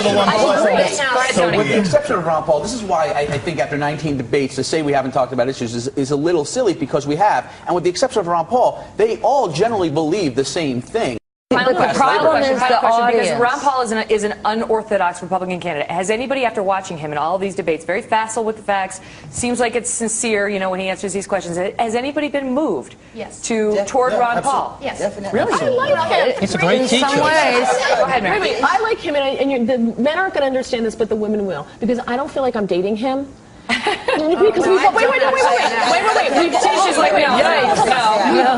So with the exception of Ron Paul, this is why I think after 19 debates to say we haven't talked about issues is a little silly, because we have. And with the exception of Ron Paul, they all generally believe the same thing. But the problem is the audience. Because Ron Paul is an unorthodox Republican candidate. Has anybody, after watching him in all of these debates, very facile with the facts, seems like it's sincere, you know, when he answers these questions, has anybody been moved toward Ron Paul? Yes. Definitely. Really? I like him. He's a great teacher. In some ways. Go ahead, Mary. Wait, I like him, and the men aren't going to understand this, but the women will, because I don't feel like I'm dating him. Because we've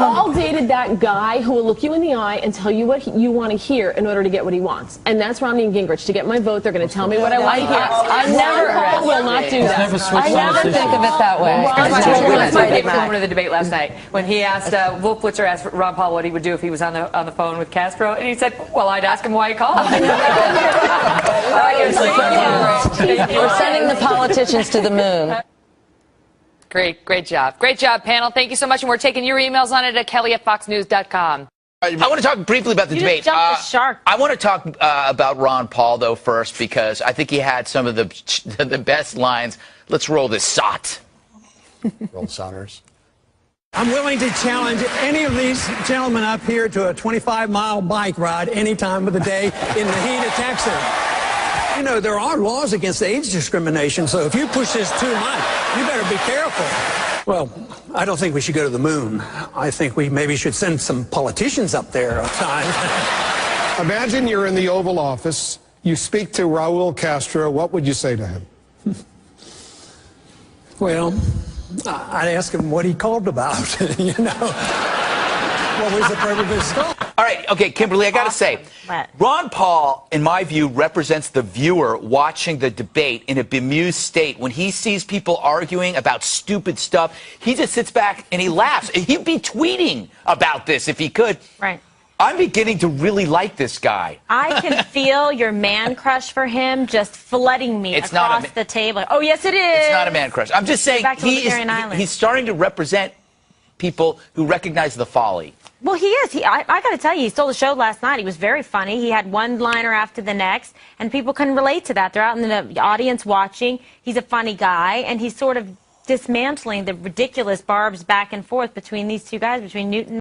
all dated that guy who will look you in the eye and tell you what you want to hear in order to get what he wants. And that's Romney and Gingrich. To get my vote, they're going to tell me what I want to hear. Ron Paul will not do that. I never think of it that way. That's my favorite moment of the debate last night, when he asked, Wolf Blitzer asked Ron Paul what he would do if he was on the phone with Castro, and he said, well, I'd ask him why he called. We're sending the politicians to the moon. Great job. Great job, panel. Thank you so much. And we're taking your emails on it at kelly@foxnews.com. I want to talk briefly about the debate. Jumped the shark. I want to talk about Ron Paul, though, first, because I think he had some of the best lines. Let's roll this SOT. Roll Saunders. I'm willing to challenge any of these gentlemen up here to a 25-mile bike ride any time of the day in the heat of Texas. You know, there are laws against age discrimination, so if you push this too much, you better be careful. Well, I don't think we should go to the moon. I think we maybe should send some politicians up there at times. Imagine you're in the Oval Office, you speak to Raul Castro, what would you say to him? Well, I'd ask him what he called about, you know. What was the purpose of his call? All right, okay, Kimberly, I got to say, Ron Paul, in my view, represents the viewer watching the debate in a bemused state. When he sees people arguing about stupid stuff, he just sits back and he laughs. He'd be tweeting about this if he could. Right. I'm beginning to really like this guy. I can feel your man crush for him just flooding me across the table. Oh, yes, it is. It's not a man crush. I'm just saying he's starting to represent people who recognize the folly. Well, he is. I got to tell you, he stole the show last night. He was very funny. He had one liner after the next, and people can relate to that. They're out in the audience watching. He's a funny guy, and he's sort of dismantling the ridiculous barbs back and forth between these two guys, between Newton